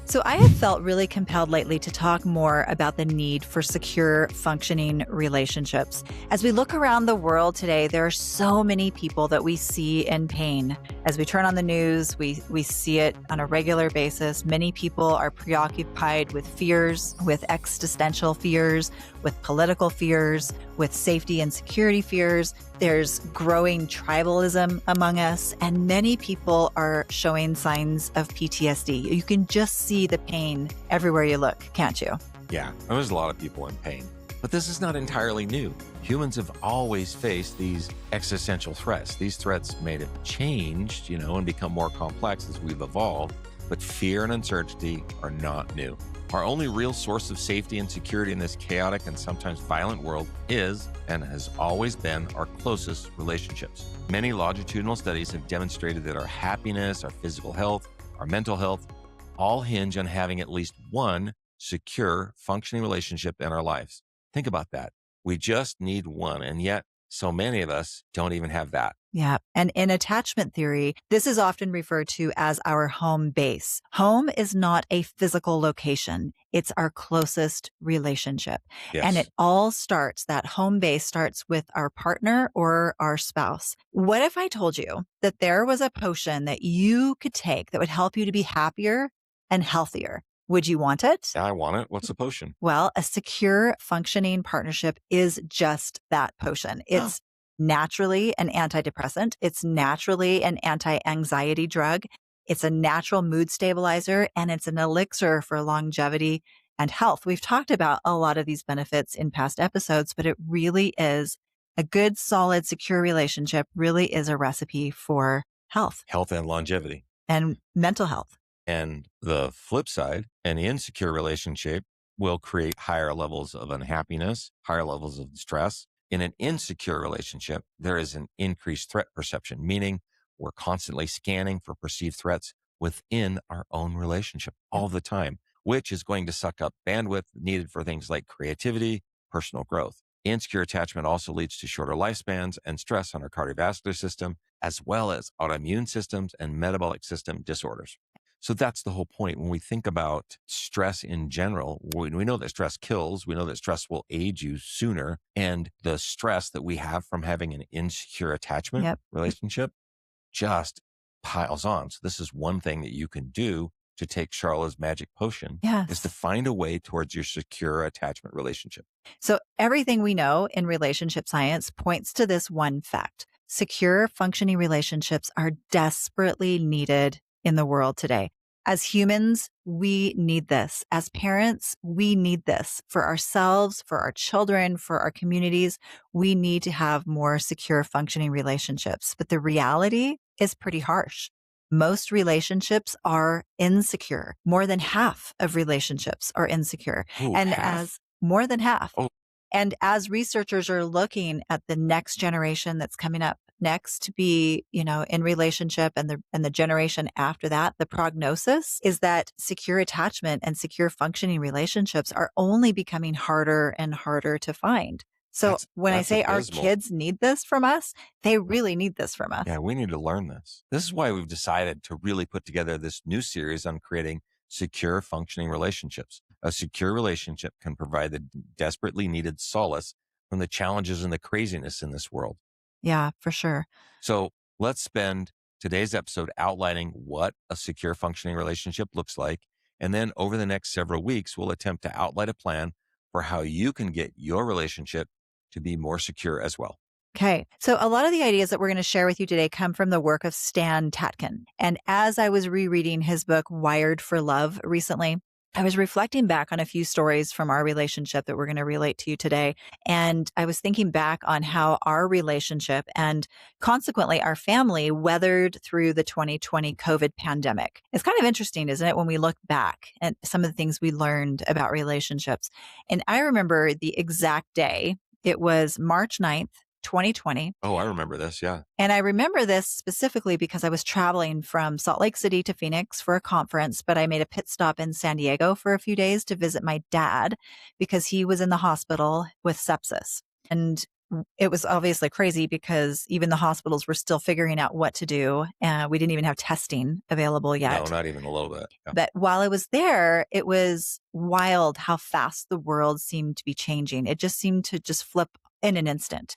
So I have felt really compelled lately to talk more about the need for secure, functioning relationships. As we look around the world today, there are so many people that we see in pain. As we turn on the news, we see it on a regular basis. Many people are preoccupied with fears, with existential fears, with political fears, with safety and security fears. There's growing tribalism among us, and many people are showing signs of PTSD. You can just see the pain everywhere you look, can't you? Yeah, there's a lot of people in pain. But this is not entirely new. Humans have always faced these existential threats. These threats may have changed, and become more complex as we've evolved, but fear and uncertainty are not new. Our only real source of safety and security in this chaotic and sometimes violent world is, and has always been, our closest relationships. Many longitudinal studies have demonstrated that our happiness, our physical health, our mental health, all hinge on having at least one secure, functioning relationship in our lives. Think about that. We just need one, and yet so many of us don't even have that. Yeah. And in attachment theory, this is often referred to as our home base. Home is not a physical location. It's our closest relationship. Yes. And it all starts, that home base starts with our partner or our spouse. What if I told you that there was a potion that you could take that would help you to be happier and healthier? Would you want it? I want it. What's the potion? Well, a secure, functioning partnership is just that potion. It's naturally an antidepressant. It's naturally an anti-anxiety drug. It's a natural mood stabilizer, and it's an elixir for longevity and health. We've talked about a lot of these benefits in past episodes, but it really is a good, solid, secure relationship really is a recipe for health Health and longevity. and mental health. And the flip side, an insecure relationship will create higher levels of unhappiness, higher levels of stress. In an insecure relationship, there is an increased threat perception, meaning we're constantly scanning for perceived threats within our own relationship all the time, which is going to suck up bandwidth needed for things like creativity, personal growth. Insecure attachment also leads to shorter lifespans and stress on our cardiovascular system, as well as autoimmune systems and metabolic system disorders. So that's the whole point. When we think about stress in general, we know that stress kills. We know that stress will age you sooner. And the stress that we have from having an insecure attachment relationship just piles on. So this is one thing that you can do to take Charlotte's magic potion is to find a way towards your secure attachment relationship. So everything we know in relationship science points to this one fact. Secure, functioning relationships are desperately needed in the world today. As humans, we need this. As parents, we need this for ourselves, for our children, for our communities. We need to have more secure, functioning relationships. But the reality is pretty harsh. Most relationships are insecure. More than half of relationships are insecure. Ooh, and half? as more than half. Oh. And as researchers are looking at the next generation that's coming up next to be, in relationship and the generation after that, the prognosis is that secure attachment and secure functioning relationships are only becoming harder and harder to find. So when I say abysmal. Our kids need this from us, they really need this from us. Yeah, we need to learn this. This is why we've decided to really put together this new series on creating secure, functioning relationships. A secure relationship can provide the desperately needed solace from the challenges and the craziness in this world. Yeah, for sure. So let's spend today's episode outlining what a secure, functioning relationship looks like. And then over the next several weeks, we'll attempt to outline a plan for how you can get your relationship to be more secure as well. Okay. So a lot of the ideas that we're going to share with you today come from the work of Stan Tatkin. And as I was rereading his book, Wired for Love, recently, I was reflecting back on a few stories from our relationship that we're going to relate to you today. And I was thinking back on how our relationship and consequently our family weathered through the 2020 COVID pandemic. It's kind of interesting, isn't it, when we look back at some of the things we learned about relationships. And I remember the exact day. It was March 9th, 2020. Oh, I remember this. Yeah. And I remember this specifically because I was traveling from Salt Lake City to Phoenix for a conference, but I made a pit stop in San Diego for a few days to visit my dad because he was in the hospital with sepsis. And it was obviously crazy because even the hospitals were still figuring out what to do. We didn't even have testing available No, yet. not even a little bit. Yeah. But while I was there, it was wild how fast the world seemed to be changing. It just seemed to just flip in an instant.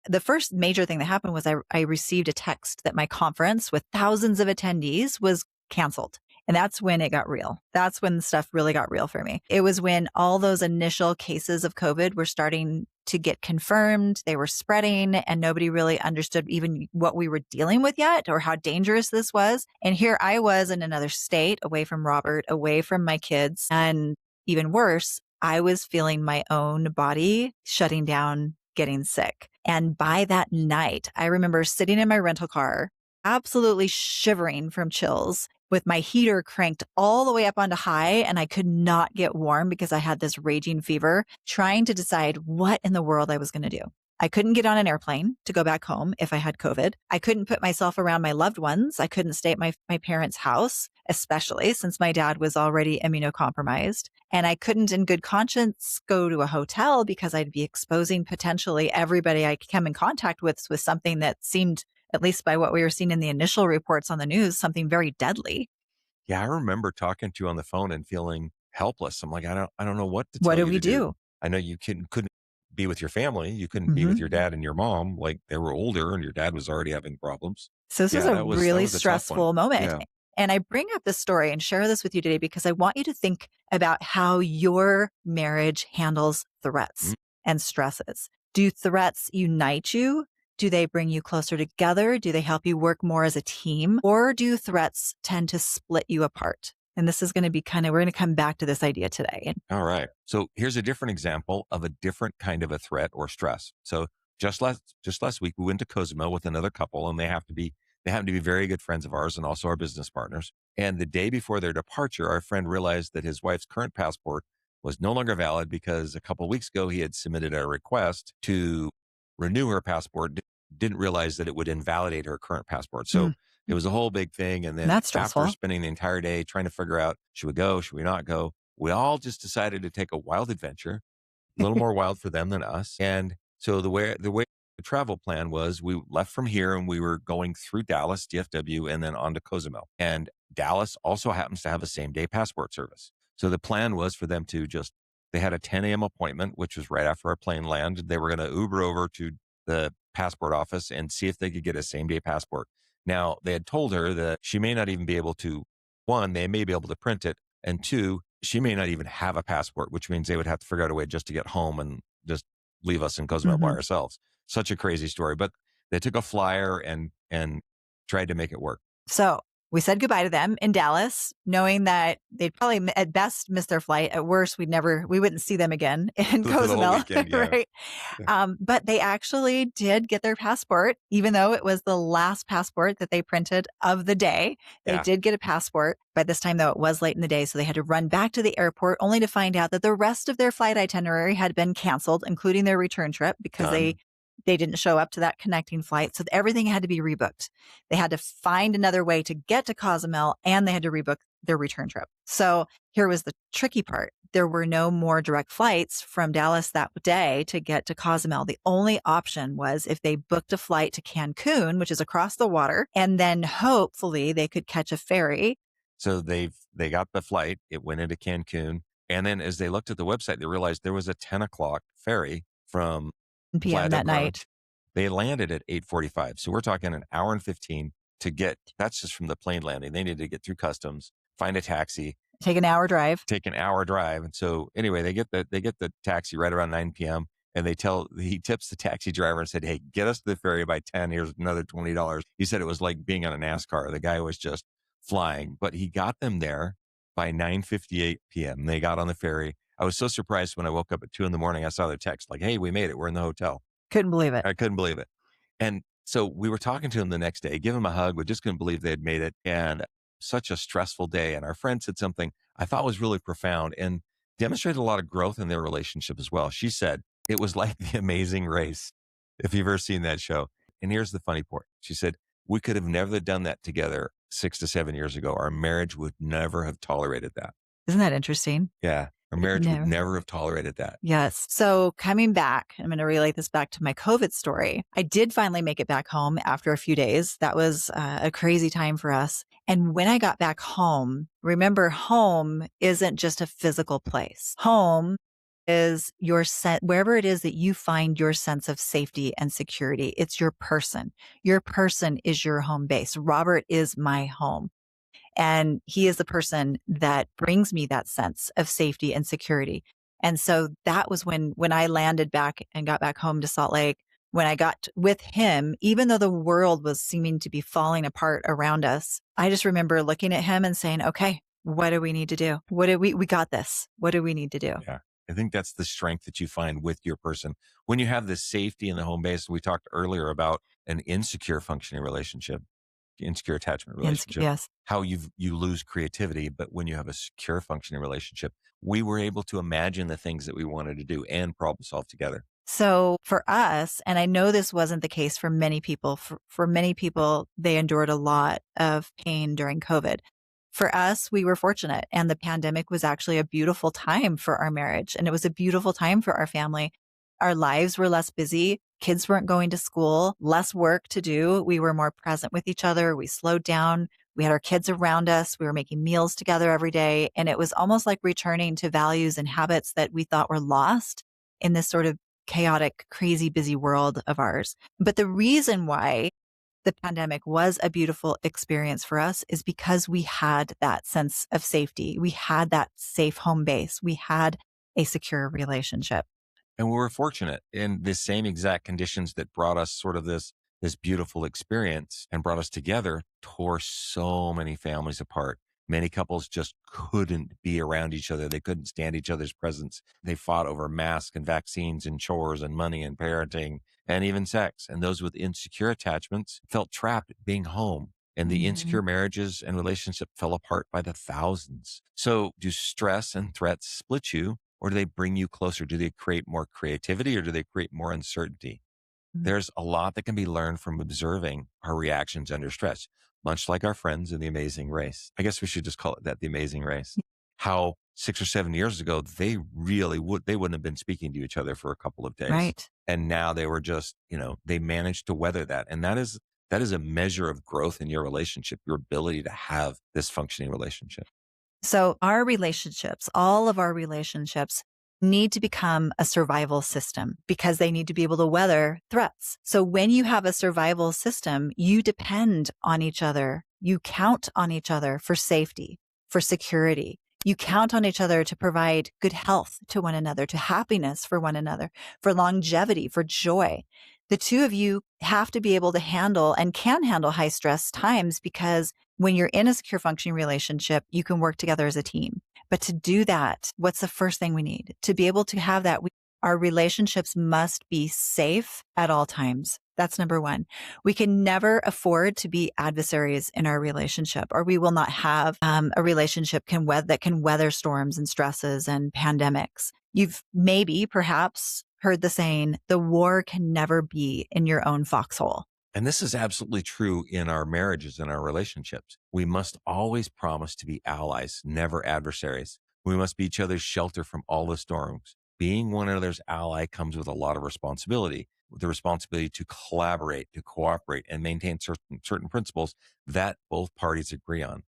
The first major thing that happened was I received a text that my conference with thousands of attendees was canceled. And that's when it got real. That's when stuff really got real for me. It was when all those initial cases of COVID were starting to get confirmed. They were spreading and nobody really understood even what we were dealing with yet or how dangerous this was. And here I was in another state, away from Robert, away from my kids. And even worse, I was feeling my own body shutting down, getting sick. And by that night, I remember sitting in my rental car, absolutely shivering from chills with my heater cranked all the way up onto high, and I could not get warm because I had this raging fever, trying to decide what in the world I was going to do. I couldn't get on an airplane to go back home if I had COVID. I couldn't put myself around my loved ones. I couldn't stay at my parents' house, especially since my dad was already immunocompromised. And I couldn't in good conscience go to a hotel because I'd be exposing potentially everybody I come in contact with something that seemed, at least by what we were seeing in the initial reports on the news, something very deadly. Yeah, I remember talking to you on the phone and feeling helpless. I'm like, I don't know what to What tell do you we to do. do? I know you couldn't be with your family. You couldn't be with Mhm. your dad and your mom. Like they were older and your dad was already having problems. So this was Yeah, a that really was a tough one. stressful moment. Yeah. And I bring up this story and share this with you today because I want you to think about how your marriage handles Mm. threats and stresses. Do threats unite you? Do they bring you closer together? Do they help you work more as a team? Or do threats tend to split you apart? And this is going to be we're going to come back to this idea today. All right. So here's a different example of a different kind of a threat or stress. So just last week we went to Cozumel with another couple, and they happen to be very good friends of ours and also our business partners. And the day before their departure, our friend realized that his wife's current passport was no longer valid because a couple of weeks ago he had submitted a request to renew her passport. Didn't realize that it would invalidate her current passport. So Mm, it was a whole big thing. And then that's after stressful. spending the entire day trying to figure out, should we go? Should we not go? We all just decided to take a wild adventure, a little more wild for them than us. And so the way the travel plan was, we left from here and we were going through Dallas, DFW, and then on to Cozumel. And Dallas also happens to have a same day passport service. So the plan was for them to they had a 10 a.m. appointment, which was right after our plane landed. They were going to Uber over to the passport office and see if they could get a same day passport. Now, they had told her that she may not even be able to, one, they may be able to print it, and two, she may not even have a passport, which means they would have to figure out a way just to get home and just leave us in Cozumel by Mhm. ourselves. Such a crazy story. But they took a flyer and tried to make it work. So we said goodbye to them in Dallas, knowing that they'd probably at best miss their flight. At worst, we wouldn't see them again in For the whole Cozumel, weekend, yeah. right? Yeah. But they actually did get their passport, even though it was the last passport that they printed of the day. They Yeah. did get a passport. By this time, though, it was late in the day, so they had to run back to the airport only to find out that the rest of their flight itinerary had been canceled, including their return trip, because Done. they didn't show up to that connecting flight. So everything had to be rebooked. They had to find another way to get to Cozumel, and they had to rebook their return trip. So here was the tricky part. There were no more direct flights from Dallas that day to get to Cozumel. The only option was if they booked a flight to Cancun, which is across the water, and then hopefully they could catch a ferry. So they got the flight. It went into Cancun. And then as they looked at the website, they realized there was a 10 o'clock ferry from PM Playa del that Carmen. night. They landed at 8:45. So we're talking an hour and 15 to get, that's just from the plane landing. They needed to get through customs, find a taxi, Take an hour drive. take an hour drive. And so anyway, they get the taxi right around 9 p.m. and he tips the taxi driver and said, "Hey, get us to the ferry by 10. Here's another $20." He said it was like being on a NASCAR. The guy was just flying, but he got them there by 9:58 p.m. They got on the ferry. I was so surprised when I woke up at 2 a.m. I saw their text like, "Hey, we made it. We're in the hotel." Couldn't believe it. I couldn't believe it. And so we were talking to him the next day, give him a hug. We just couldn't believe they had made it. And such a stressful day. And our friend said something I thought was really profound and demonstrated a lot of growth in their relationship as well. She said, it was like the Amazing Race, if you've ever seen that show. And here's the funny part. She said, we could have never done that together 6 to 7 years ago. Our marriage would never have tolerated that. Isn't that interesting? Yeah. Our marriage would No. never have tolerated that. Yes. So coming back, I'm going to relate this back to my COVID story. I did finally make it back home after a few days. That was a crazy time for us. And when I got back home, remember, home isn't just a physical place. Home is your wherever it is that you find your sense of safety and security. It's your person. Your person is your home base. Robert is my home. And he is the person that brings me that sense of safety and security. And so that was when I landed back and got back home to Salt Lake, when I got with him, even though the world was seeming to be falling apart around us, I just remember looking at him and saying, okay, what do we need to do? We got this. What do we need to do? Yeah. I think that's the strength that you find with your person. When you have this safety in the home base, we talked earlier about an insecure functioning relationship, insecure attachment relationship, Yes. how you lose creativity. But when you have a secure functioning relationship, we were able to imagine the things that we wanted to do and problem solve together. So for us, and I know this wasn't the case for many people, for many people, they endured a lot of pain during COVID. For us, we were fortunate, and the pandemic was actually a beautiful time for our marriage, and it was a beautiful time for our family. Our lives were less busy. Kids weren't going to school, less work to do. We were more present with each other. We slowed down. We had our kids around us. We were making meals together every day. And it was almost like returning to values and habits that we thought were lost in this sort of chaotic, crazy, busy world of ours. But the reason why the pandemic was a beautiful experience for us is because we had that sense of safety. We had that safe home base. We had a secure relationship. And we were fortunate in the same exact conditions that brought us sort of this beautiful experience and brought us together, tore so many families apart. Many couples just couldn't be around each other. They couldn't stand each other's presence. They fought over masks and vaccines and chores and money and parenting and even sex. And those with insecure attachments felt trapped being home. And the insecure marriages and relationships fell apart by the thousands. So do stress and threats split you, or do they bring you closer? Do they create more creativity, or do they create more uncertainty? There's a lot that can be learned from observing our reactions under stress, much like our friends in The Amazing Race. I guess we should just call it that, The Amazing Race. How 6 or 7 years ago, they wouldn't have been speaking to each other for a couple of days. Right. And now they were just, they managed to weather that. And that is a measure of growth in your relationship, your ability to have this functioning relationship. So our relationships, all of our relationships, need to become a survival system because they need to be able to weather threats. So when you have a survival system, you depend on each other. You count on each other for safety, for security. You count on each other to provide good health to one another, to happiness for one another, for longevity, for joy. The two of you have to be able to handle and can handle high stress times, because when you're in a secure functioning relationship, you can work together as a team. But to do that, what's the first thing we need? To be able to have that, our relationships must be safe at all times. That's number one. We can never afford to be adversaries in our relationship, or we will not have a relationship that can weather storms and stresses and pandemics. You've perhaps heard the saying, the war can never be in your own foxhole. And this is absolutely true in our marriages and our relationships. We must always promise to be allies, never adversaries. We must be each other's shelter from all the storms. Being one another's ally comes with a lot of responsibility, with the responsibility to collaborate, to cooperate, and maintain certain principles that both parties agree on,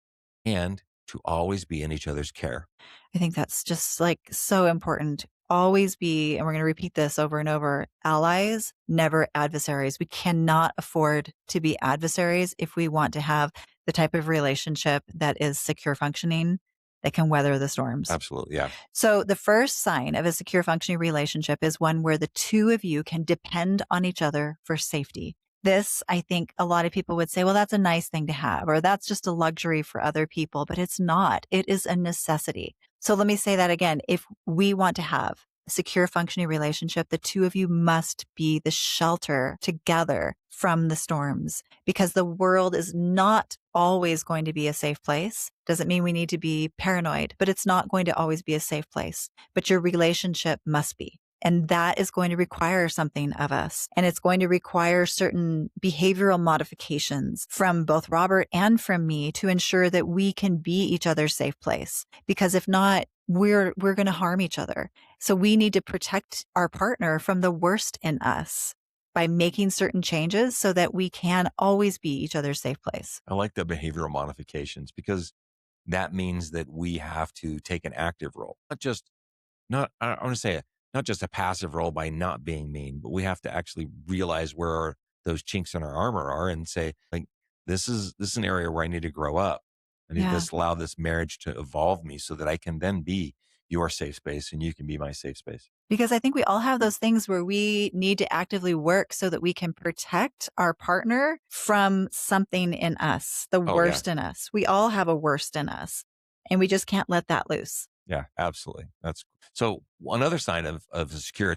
and to always be in each other's care. I think that's just so important. Always be, and we're going to repeat this over and over, allies, never adversaries. We cannot afford to be adversaries if we want to have the type of relationship that is secure functioning, that can weather the storms. Absolutely, yeah. So the first sign of a secure functioning relationship is one where the two of you can depend on each other for safety. This, I think a lot of people would say, well, that's a nice thing to have, or that's just a luxury for other people, but it's not. It is a necessity. So let me say that again. If we want to have a secure functioning relationship, the two of you must be the shelter together from the storms, because the world is not always going to be a safe place. Doesn't mean we need to be paranoid, but it's not going to always be a safe place. But your relationship must be. And that is going to require something of us. And it's going to require certain behavioral modifications from both Robert and from me to ensure that we can be each other's safe place. Because if not, we're going to harm each other. So we need to protect our partner from the worst in us by making certain changes so that we can always be each other's safe place. I like the behavioral modifications because that means that we have to take an active role, I want to say not just a passive role by not being mean, but we have to actually realize where those chinks in our armor are and say, like, this is an area where I need to grow up. I need Yeah. to allow this marriage to evolve me so that I can then be your safe space and you can be my safe space. Because I think we all have those things where we need to actively work so that we can protect our partner from something in us, the Oh yeah. worst in us. We all have a worst in us, and we just can't let that loose. Yeah, absolutely. That's so another sign of a secure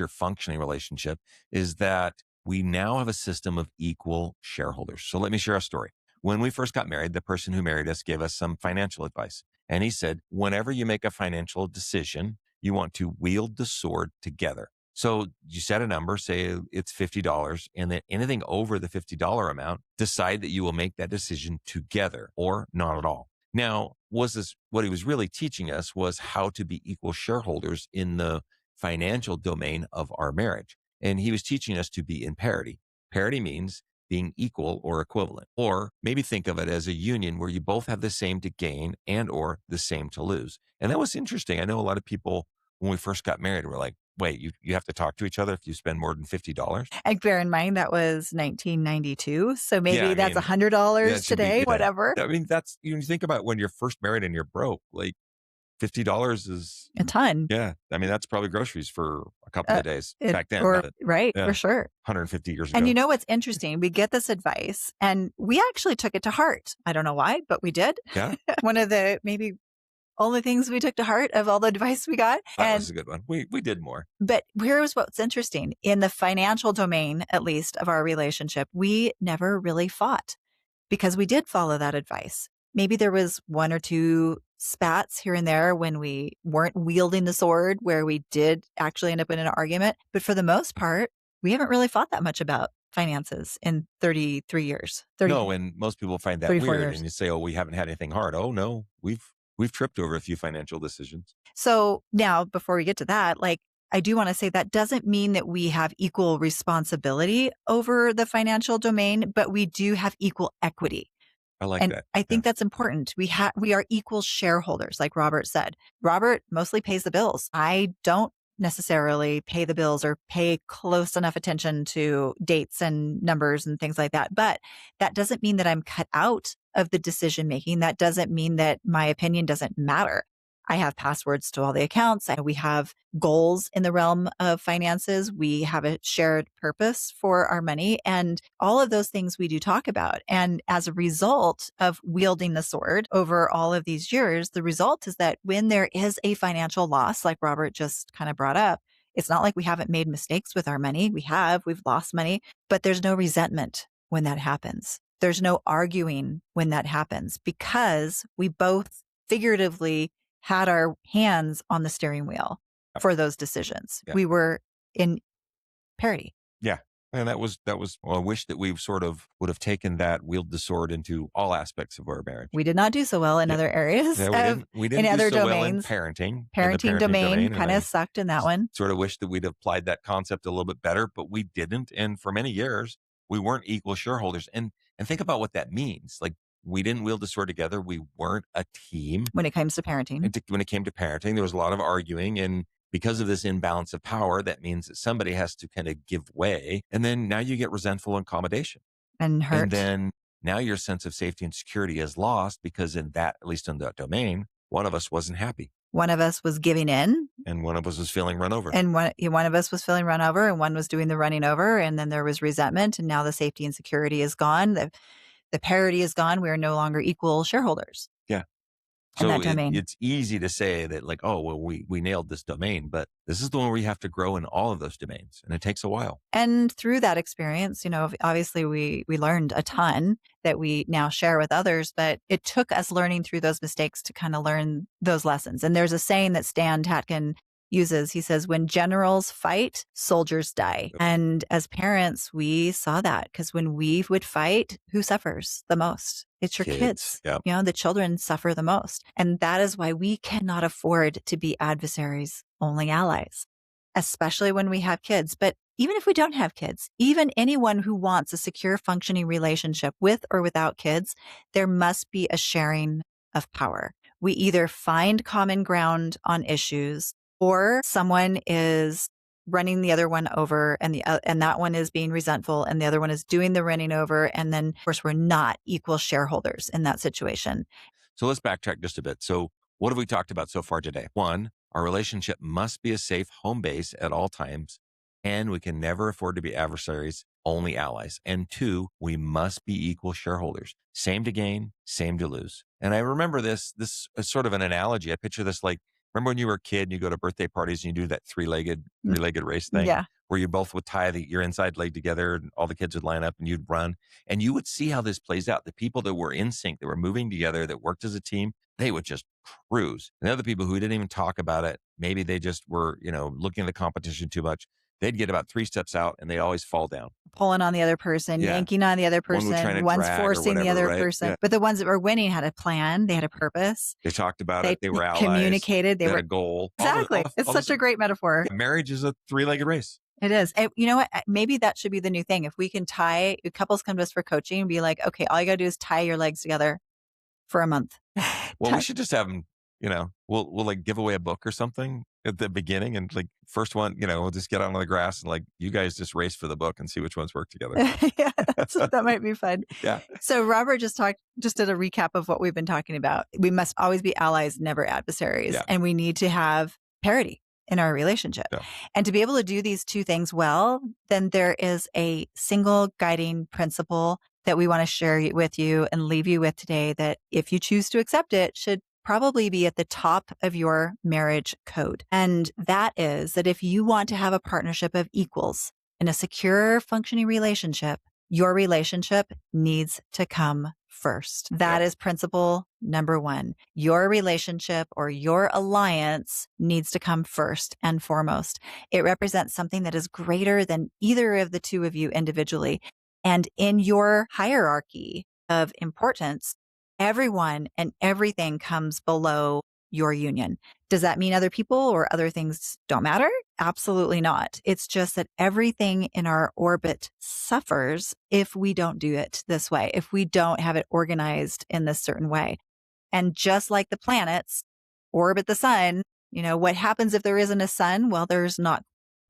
functioning relationship is that we now have a system of equal shareholders. So let me share a story. When we first got married, the person who married us gave us some financial advice. And he said, whenever you make a financial decision, you want to wield the sword together. So you set a number, say it's $50, and then anything over the $50 amount, decide that you will make that decision together or not at all. Now, what he was really teaching us was how to be equal shareholders in the financial domain of our marriage. And he was teaching us to be in parity. Parity means being equal or equivalent, or maybe think of it as a union where you both have the same to gain and or the same to lose. And that was interesting. I know a lot of people when we first got married were like, wait, you have to talk to each other if you spend more than $50? And bear in mind that was 1992, so Yeah, maybe I that's mean, that $100 should be, today, yeah. whatever. I mean, that's, you think about when you're first married and you're broke, like $50 is, A ton. yeah. I mean, that's probably groceries for a couple of days It back then, or not, right, yeah, for sure. 150 years And ago. you know what's interesting? We get this advice and we actually took it to heart. I don't know why, but we did. Yeah, One of the maybe only things we took to heart of all the advice we got. that was a good one. We did more. But here's what's interesting. In the financial domain, at least of our relationship, we never really fought because we did follow that advice. Maybe there was one or two spats here and there when we weren't wielding the sword where we did actually end up in an argument. But for the most part, we haven't really fought that much about finances in 33 years, No, and most people find that 34 weird. years. And you say, oh, we haven't had anything hard. Oh no, we've tripped over a few financial decisions. So now before we get to that, like I do want to say that doesn't mean that we have equal responsibility over the financial domain, but we do have equal equity. I like And that. I Yeah. think that's important. We are equal shareholders, like Robert said. Robert mostly pays the bills. I don't necessarily pay the bills or pay close enough attention to dates and numbers and things like that. But that doesn't mean that I'm cut out of the decision making. That doesn't mean that my opinion doesn't matter. I have passwords to all the accounts. We have goals in the realm of finances. We have a shared purpose for our money, and all of those things we do talk about. And as a result of wielding the sword over all of these years, the result is that when there is a financial loss, like Robert just kind of brought up, it's not like we haven't made mistakes with our money. We've lost money, but there's no resentment when that happens. There's no arguing when that happens because we both figuratively had our hands on the steering wheel for those decisions. Yeah. We were in parity. Yeah. And that was, well, I wish that we sort of would have taken that, wield the sword into all aspects of our marriage. We did not do so well in other areas. Yeah, we didn't in do other so domains. well in parenting. In the Parenting domain kind of sucked in that one. Sort of wish that we'd applied that concept a little bit better, but we didn't. And for many years, we weren't equal shareholders. And think about what that means. Like, we didn't wield the sword together. We weren't a team. When it comes to parenting. When it came to parenting, there was a lot of arguing. And because of this imbalance of power, that means that somebody has to kind of give way. And then now you get resentful accommodation. And hurt. And then now your sense of safety and security is lost because in that, at least in that domain, one of us wasn't happy. One of us was giving in. And one of us was feeling run over. And one of us was feeling run over and one was doing the running over. And then there was resentment. And now the safety and security is gone. The parity is gone. We are no longer equal shareholders. Yeah. In So that domain. it's easy to say that like, oh, well, we nailed this domain, but this is the one where you have to grow in all of those domains. And it takes a while. And through that experience, obviously we learned a ton that we now share with others, but it took us learning through those mistakes to kind of learn those lessons. And there's a saying that Stan Tatkin uses. He says, when generals fight, soldiers die. And as parents, we saw that because when we would fight, who suffers the most? It's your kids. Yep. The children suffer the most. And that is why we cannot afford to be adversaries, only allies, especially when we have kids. But even if we don't have kids, even anyone who wants a secure, functioning relationship with or without kids, there must be a sharing of power. We either find common ground on issues, or someone is running the other one over, and that one is being resentful, and the other one is doing the running over. And then, of course, we're not equal shareholders in that situation. So let's backtrack just a bit. So what have we talked about so far today? One, our relationship must be a safe home base at all times, and we can never afford to be adversaries, only allies. And two, we must be equal shareholders. Same to gain, same to lose. And I remember this is sort of an analogy. I picture this like, remember when you were a kid and you go to birthday parties and you do that three-legged race thing? Yeah. Where you both would tie your inside leg together and all the kids would line up and you'd run. And you would see how this plays out. The people that were in sync, that were moving together, that worked as a team, they would just cruise. And the other people who didn't even talk about it, maybe they just were, looking at the competition too much. They'd get about 3 steps out and they always fall down. Pulling on the other person, yanking on the other person, one's forcing the other person. Yeah. But the ones that were winning had a plan. They had a purpose. They talked about it. They were allies. Communicated. They had were a goal. Exactly. It's such a great metaphor. Marriage is a 3-legged race. It is. And you know what? Maybe that should be the new thing. If we can couples come to us for coaching and be like, okay, all you got to do is tie your legs together for a month. Well, we should just have them, we'll like give away a book or something at the beginning, and like first one, we'll just get out on the grass and like you guys just race for the book and see which ones work together. Yeah, that might be fun. Yeah. So Robert just did a recap of what we've been talking about. We must always be allies, never adversaries. Yeah. And we need to have parity in our relationship. Yeah. And to be able to do these two things well, then there is a single guiding principle that we want to share with you and leave you with today that if you choose to accept it, should probably be at the top of your marriage code. And that is that if you want to have a partnership of equals in a secure, functioning relationship, your relationship needs to come first. That is principle number 1. Your relationship or your alliance needs to come first and foremost. It represents something that is greater than either of the two of you individually. And in your hierarchy of importance, everyone and everything comes below your union. Does that mean other people or other things don't matter? Absolutely not. It's just that everything in our orbit suffers if we don't do it this way, if we don't have it organized in this certain way. And just like the planets orbit the sun, what happens if there isn't a sun? Well,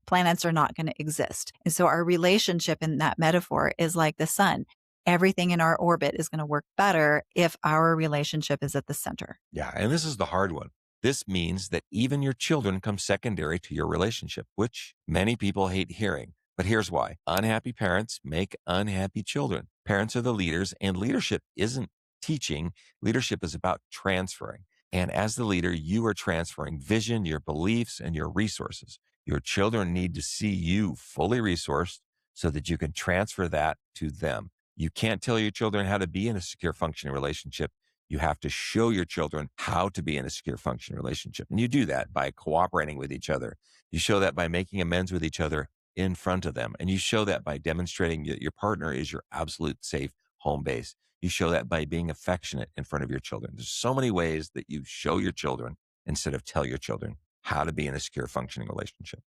planets are not going to exist. And so our relationship in that metaphor is like the sun. Everything in our orbit is going to work better if our relationship is at the center. Yeah. And this is the hard one. This means that even your children come secondary to your relationship, which many people hate hearing. But here's why. Unhappy parents make unhappy children. Parents are the leaders, and leadership isn't teaching. Leadership is about transferring. And as the leader, you are transferring vision, your beliefs, and your resources. Your children need to see you fully resourced so that you can transfer that to them. You can't tell your children how to be in a secure, functioning relationship. You have to show your children how to be in a secure, functioning relationship. And you do that by cooperating with each other. You show that by making amends with each other in front of them. And you show that by demonstrating that your partner is your absolute safe home base. You show that by being affectionate in front of your children. There's so many ways that you show your children instead of tell your children how to be in a secure, functioning relationship.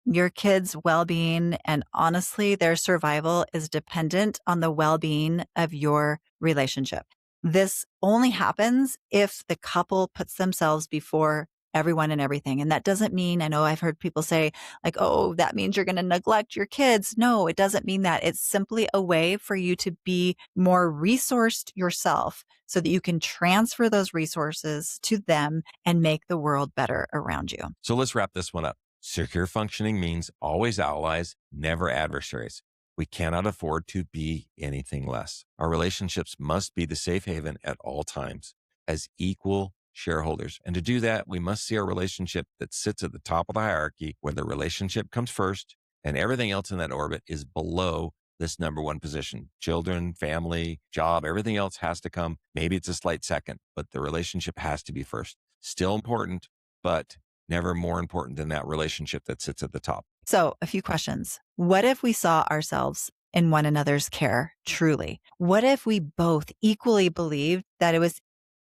Your kids' well-being and honestly, their survival is dependent on the well-being of your relationship. This only happens if the couple puts themselves before everyone and everything. And that doesn't mean, I know I've heard people say like, oh, that means you're going to neglect your kids. No, it doesn't mean that. It's simply a way for you to be more resourced yourself so that you can transfer those resources to them and make the world better around you. So let's wrap this one up. Secure functioning means always allies, never adversaries. We cannot afford to be anything less. Our relationships must be the safe haven at all times as equal shareholders. And to do that, we must see our relationship that sits at the top of the hierarchy, where the relationship comes first and everything else in that orbit is below this number 1 position. Children, family, job, everything else has to come. Maybe it's a slight second, but the relationship has to be first. Still important, but never more important than that relationship that sits at the top. So, a few questions. What if we saw ourselves in one another's care truly? What if we both equally believed that it was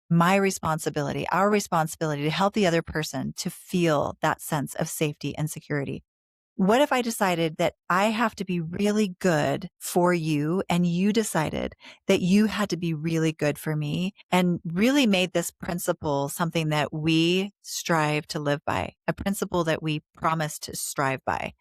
my responsibility, our responsibility to help the other person to feel that sense of safety and security? What if I decided that I have to be really good for you and you decided that you had to be really good for me and really made this principle something that we strive to live by, a principle that we promise to strive by,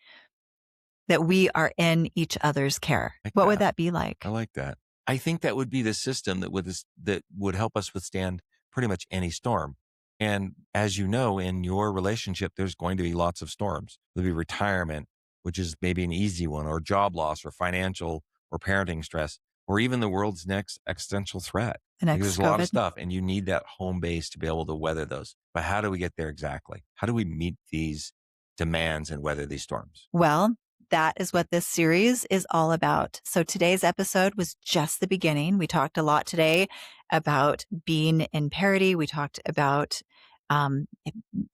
that we are in each other's care? Like What would that. that be like? I like that. I think that would be the system that would help us withstand pretty much any storm. And as you know, in your relationship, there's going to be lots of storms. There'll be retirement, which is maybe an easy one, or job loss, or financial, or parenting stress, or even the world's next existential threat. The Like, next there's a lot of COVID? stuff, and you need that home base to be able to weather those. But how do we get there exactly? How do we meet these demands and weather these storms? Well, that is what this series is all about. So today's episode was just the beginning. We talked a lot today about being in parity. We talked about um,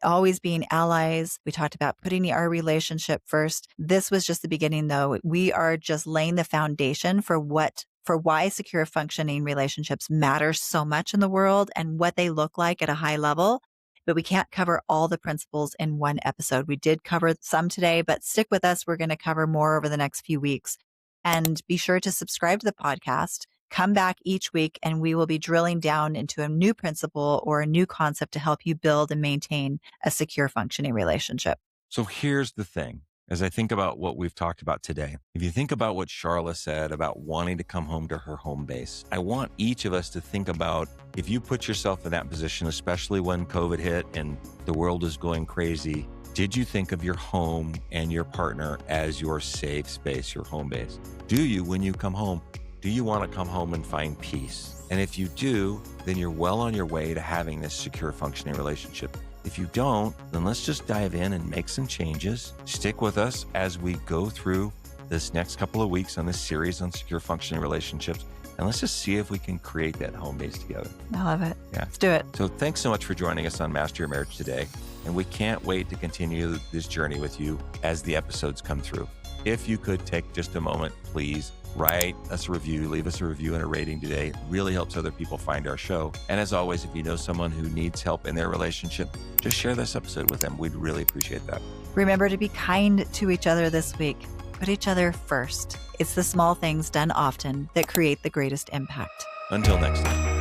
always being allies. We talked about putting our relationship first. This was just the beginning, though. We are just laying the foundation for why secure functioning relationships matter so much in the world and what they look like at a high level. But we can't cover all the principles in one episode. We did cover some today, but stick with us. We're going to cover more over the next few weeks. And be sure to subscribe to the podcast. Come back each week and we will be drilling down into a new principle or a new concept to help you build and maintain a secure functioning relationship. So here's the thing. As I think about what we've talked about today, if you think about what Charla said about wanting to come home to her home base, I want each of us to think about, if you put yourself in that position, especially when COVID hit and the world is going crazy, did you think of your home and your partner as your safe space, your home base? Do you, when you come home, do you want to come home and find peace? And if you do, then you're well on your way to having this secure functioning relationship. If you don't, then let's just dive in and make some changes. Stick with us as we go through this next couple of weeks on this series on secure functioning relationships. And let's just see if we can create that home base together. I love it. Yeah. Let's do it. So thanks so much for joining us on Master Your Marriage today. And we can't wait to continue this journey with you as the episodes come through. If you could take just a moment, please write us a review, leave us a review and a rating today. It really helps other people find our show. And as always, if you know someone who needs help in their relationship, just share this episode with them. We'd really appreciate that. Remember to be kind to each other this week. Put each other first. It's the small things done often that create the greatest impact. Until next time.